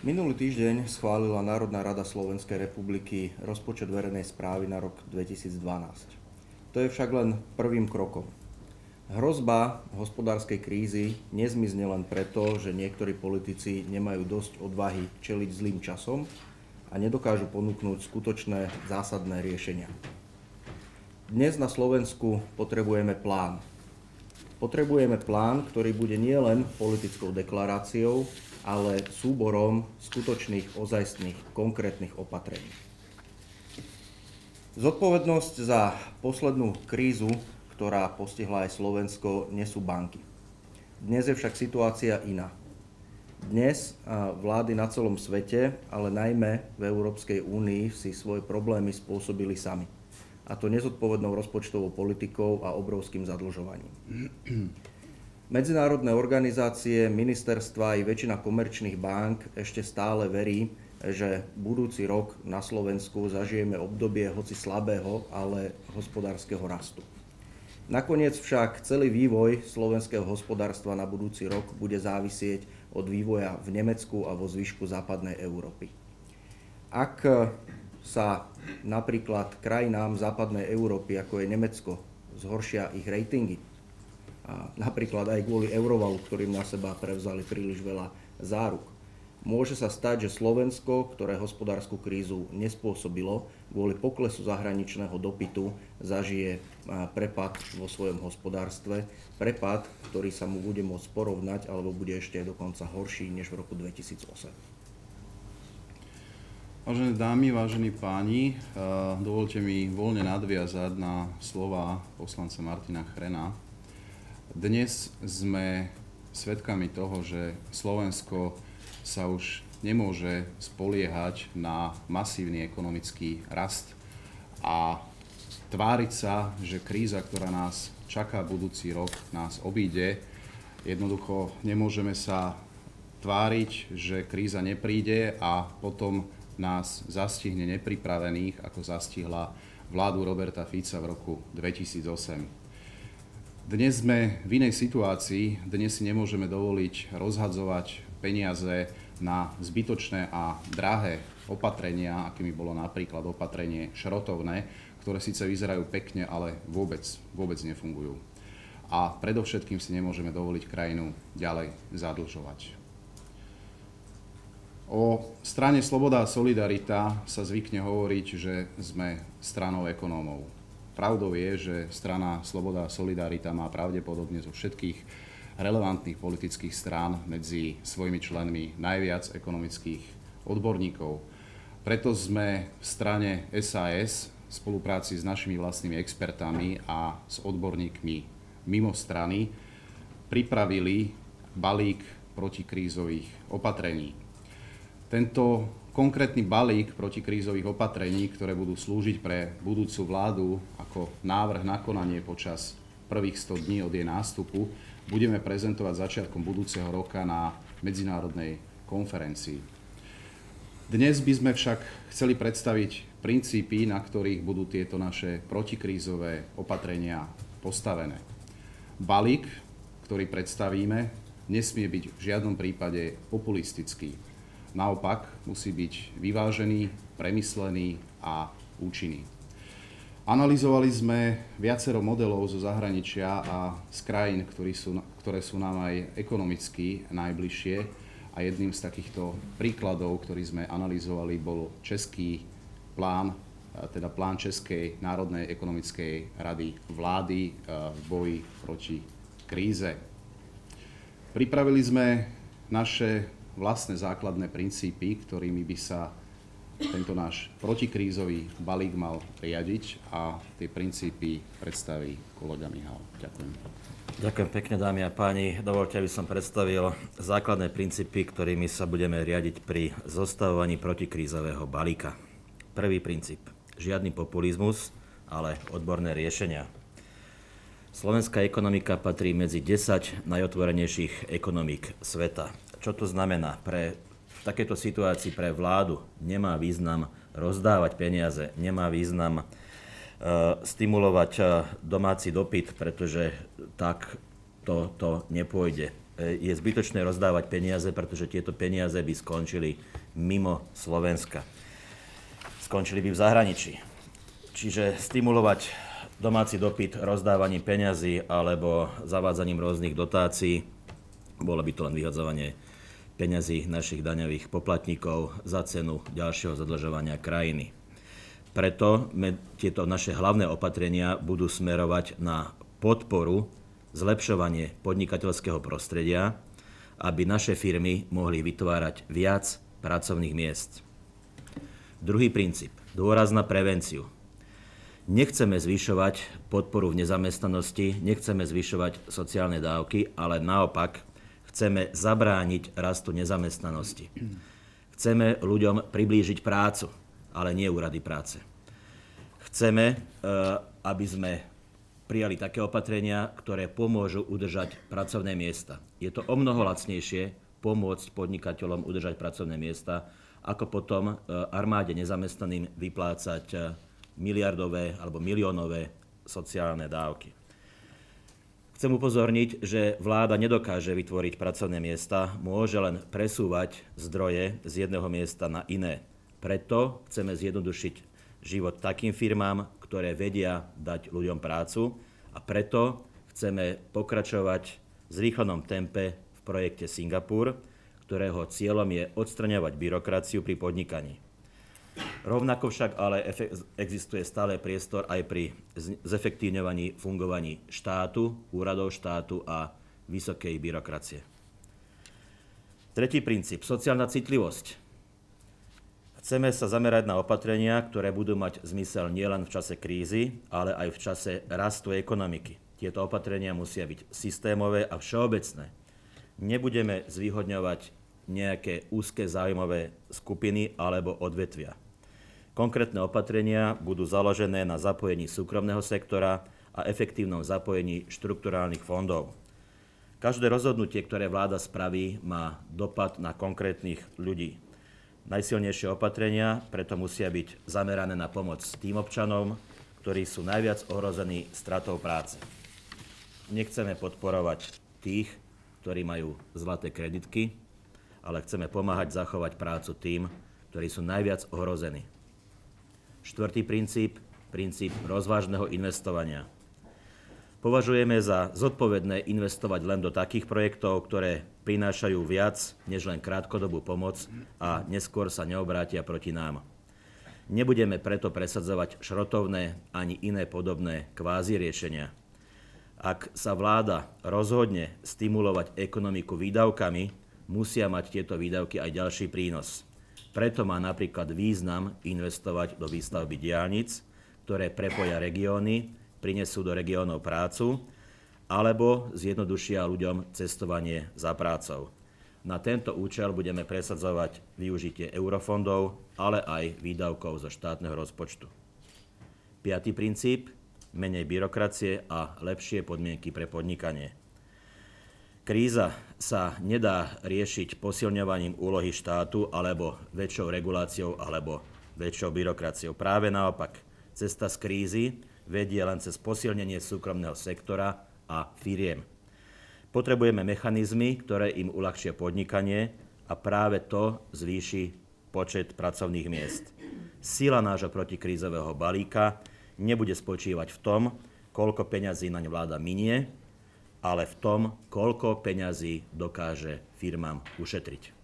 Minulý týždeň schválila Národná rada Slovenskej republiky rozpočet verejnej správy na rok 2012. To je však len prvým krokom. Hrozba hospodárskej krízy nezmizne len preto, že niektorí politici nemajú dosť odvahy čeliť zlým časom a nedokážu ponúknuť skutočné zásadné riešenia. Dnes na Slovensku potrebujeme plán. Potrebujeme plán, ktorý bude nielen politickou deklaráciou, ale súborom skutočných, ozajstných, konkrétnych opatrení. Zodpovednosť za poslednú krízu, ktorá postihla aj Slovensko, nesú banky. Dnes je však situácia iná. Dnes vlády na celom svete, ale najmä v Európskej únii, si svoje problémy spôsobili sami. A to nezodpovednou rozpočtovou politikou a obrovským zadlžovaním. Medzinárodné organizácie, ministerstva i väčšina komerčných bank ešte stále verí, že budúci rok na Slovensku zažijeme obdobie hoci slabého, ale hospodárskeho rastu. Nakoniec však celý vývoj slovenského hospodárstva na budúci rok bude závisieť od vývoja v Nemecku a vo zvyšku západnej Európy. Ak sa napríklad krajinám západnej Európy, ako je Nemecko, zhoršia ich ratingy, a napríklad aj kvôli eurovalu, ktorým na seba prevzali príliš veľa záruk, môže sa stať, že Slovensko, ktoré hospodársku krízu nespôsobilo, kvôli poklesu zahraničného dopytu zažije prepad vo svojom hospodárstve, prepad, ktorý sa mu bude môcť porovnať alebo bude ešte dokonca horší než v roku 2008. Vážené dámy, vážení páni, dovolte mi voľne nadviazať na slova poslanca Martina Chrena. Dnes sme svedkami toho, že Slovensko sa už nemôže spoliehať na masívny ekonomický rast a tváriť sa, že kríza, ktorá nás čaká budúci rok, nás obíde. Jednoducho nemôžeme sa tváriť, že kríza nepríde a potom nás zastihne nepripravených, ako zastihla vládu Roberta Fica v roku 2008. Dnes sme v inej situácii, dnes si nemôžeme dovoliť rozhadzovať peniaze na zbytočné a drahé opatrenia, akými bolo napríklad opatrenie šrotovné, ktoré síce vyzerajú pekne, ale vôbec nefungujú. A predovšetkým si nemôžeme dovoliť krajinu ďalej zadlžovať. O strane Sloboda a Solidarita sa zvykne hovoriť, že sme stranou ekonómov. Pravdou je, že strana Sloboda a Solidarita má pravdepodobne zo všetkých relevantných politických strán medzi svojimi členmi najviac ekonomických odborníkov. Preto sme v strane SAS v spolupráci s našimi vlastnými expertami a s odborníkmi mimo strany pripravili balík protikrízových opatrení. Tento konkrétny balík protikrízových opatrení, ktoré budú slúžiť pre budúcu vládu ako návrh na konanie počas prvých 100 dní od jej nástupu, budeme prezentovať začiatkom budúceho roka na medzinárodnej konferencii. Dnes by sme však chceli predstaviť princípy, na ktorých budú tieto naše protikrízové opatrenia postavené. Balík, ktorý predstavíme, nesmie byť v žiadnom prípade populistický. Naopak musí byť vyvážený, premyslený a účinný. Analyzovali sme viacero modelov zo zahraničia a z krajín, ktoré sú nám aj ekonomicky najbližšie. A jedným z takýchto príkladov, ktorý sme analyzovali, bol český plán, teda plán Českej národnej ekonomickej rady vlády v boji proti kríze. Pripravili sme naše vlastné základné princípy, ktorými by sa tento náš protikrízový balík mal riadiť a tie princípy predstaví kolega Mihal. Ďakujem. Ďakujem pekne, dámy a páni. Dovoľte, aby som predstavil základné princípy, ktorými sa budeme riadiť pri zostavovaní protikrízového balíka. Prvý princíp. Žiadny populizmus, ale odborné riešenia. Slovenská ekonomika patrí medzi 10 najotvorenejších ekonomík sveta. Čo to znamená? V takejto situácii pre vládu nemá význam rozdávať peniaze, nemá význam stimulovať domáci dopyt, pretože tak to nepôjde. je zbytočné rozdávať peniaze, pretože tieto peniaze by skončili mimo Slovenska. Skončili by v zahraničí. Čiže stimulovať domáci dopyt rozdávaním peňazí alebo zavádzaním rôznych dotácií, bolo by to len vyhadzovanie peňazí našich daňových poplatníkov za cenu ďalšieho zadlžovania krajiny. Preto tieto naše hlavné opatrenia budú smerovať na podporu, zlepšovanie podnikateľského prostredia, aby naše firmy mohli vytvárať viac pracovných miest. Druhý princíp, dôraz na prevenciu. Nechceme zvyšovať podporu v nezamestnanosti, nechceme zvyšovať sociálne dávky, ale naopak chceme zabrániť rastu nezamestnanosti. Chceme ľuďom priblížiť prácu, ale nie úrady práce. Chceme, aby sme prijali také opatrenia, ktoré pomôžu udržať pracovné miesta. Je to omnoho lacnejšie pomôcť podnikateľom udržať pracovné miesta, ako potom armáde nezamestnaným vyplácať miliardové alebo miliónové sociálne dávky. Chcem upozorniť, že vláda nedokáže vytvoriť pracovné miesta, môže len presúvať zdroje z jedného miesta na iné. Preto chceme zjednodušiť život takým firmám, ktoré vedia dať ľuďom prácu, a preto chceme pokračovať v zrýchlenom tempe v projekte Singapur, ktorého cieľom je odstraňovať byrokraciu pri podnikaní. Rovnako však ale existuje stále priestor aj pri zefektívňovaní fungovaní štátu, úradov štátu a vysokej byrokracie. Tretí princíp, sociálna citlivosť. Chceme sa zamerať na opatrenia, ktoré budú mať zmysel nielen v čase krízy, ale aj v čase rastu ekonomiky. Tieto opatrenia musia byť systémové a všeobecné. Nebudeme zvýhodňovať nejaké úzke záujmové skupiny alebo odvetvia. Konkrétne opatrenia budú založené na zapojení súkromného sektora a efektívnom zapojení štrukturálnych fondov. Každé rozhodnutie, ktoré vláda spraví, má dopad na konkrétnych ľudí. Najsilnejšie opatrenia preto musia byť zamerané na pomoc tým občanom, ktorí sú najviac ohrození stratou práce. Nechceme podporovať tých, ktorí majú zlaté kreditky, ale chceme pomáhať zachovať prácu tým, ktorí sú najviac ohrození. Štvrtý princíp, princíp rozvážneho investovania. Považujeme za zodpovedné investovať len do takých projektov, ktoré prinášajú viac než len krátkodobú pomoc a neskôr sa neobrátia proti nám. Nebudeme preto presadzovať šrotovné ani iné podobné kvázi riešenia. Ak sa vláda rozhodne stimulovať ekonomiku výdavkami, musia mať tieto výdavky aj ďalší prínos. Preto má napríklad význam investovať do výstavby diaľnic, ktoré prepoja regióny, prinesú do regiónov prácu, alebo zjednodušia ľuďom cestovanie za prácou. Na tento účel budeme presadzovať využitie eurofondov, ale aj výdavkov zo štátneho rozpočtu. Piatý princíp, menej byrokracie a lepšie podmienky pre podnikanie. Kríza sa nedá riešiť posilňovaním úlohy štátu alebo väčšou reguláciou alebo väčšou byrokraciou. Práve naopak, cesta z krízy vedie len cez posilnenie súkromného sektora a firiem. Potrebujeme mechanizmy, ktoré im uľahčia podnikanie, a práve to zvýši počet pracovných miest. Sila nášho protikrízového balíka nebude spočívať v tom, koľko peňazí naň vláda minie, ale v tom, koľko peňazí dokáže firmám ušetriť.